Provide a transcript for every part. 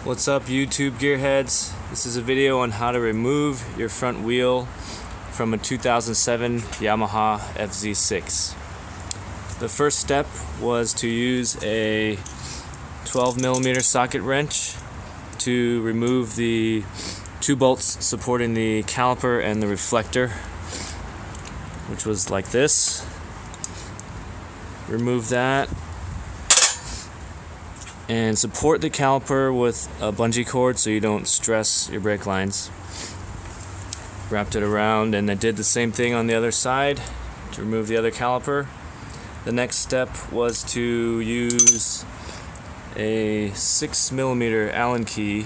What's up, YouTube gearheads? This is a video on how to remove your front wheel from a 2007 Yamaha FZ6. The first step was to use a 12mm socket wrench to remove the two bolts supporting the caliper and the reflector, which was like this. Remove that and support the caliper with a bungee cord so you don't stress your brake lines. Wrapped it around, and I did the same thing on the other side to remove the other caliper. The next step was to use a 6mm Allen key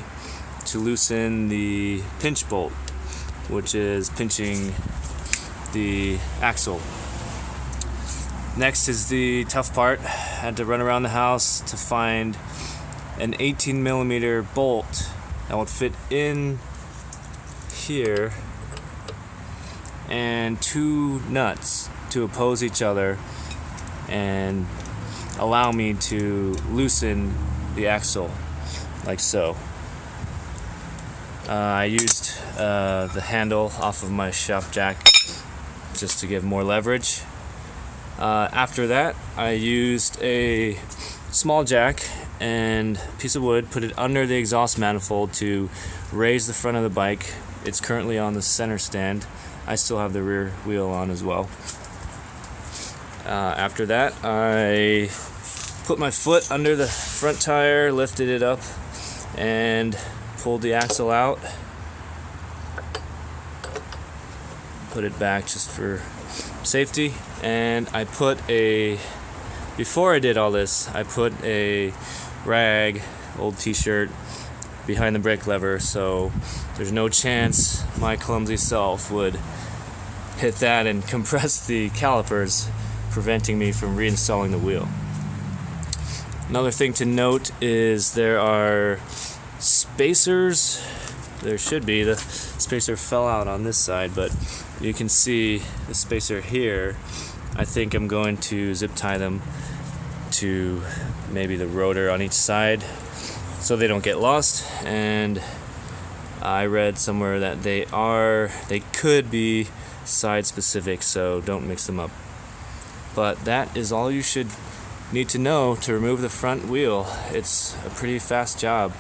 to loosen the pinch bolt, which is pinching the axle. Next is the tough part. I had to run around the house to find an 18mm bolt that would fit in here and two nuts to oppose each other and allow me to loosen the axle like so. I used the handle off of my shop jack just to give more leverage. After that, I used a small jack and a piece of wood, put it under the exhaust manifold to raise the front of the bike. It's currently on the center stand. I still have the rear wheel on as well. After that, I put my foot under the front tire, lifted it up, and pulled the axle out. Put it back just for safety, and before I did all this, I put a rag, old t-shirt, behind the brake lever, so there's no chance my clumsy self would hit that and compress the calipers, preventing me from reinstalling the wheel. Another thing to note is there are spacers. There should be. The spacer fell out on this side, but you can see the spacer here. I think I'm going to zip tie them to maybe the rotor on each side so they don't get lost. And I read somewhere that they could be side specific, so don't mix them up. But that is all you should need to know to remove the front wheel. It's a pretty fast job.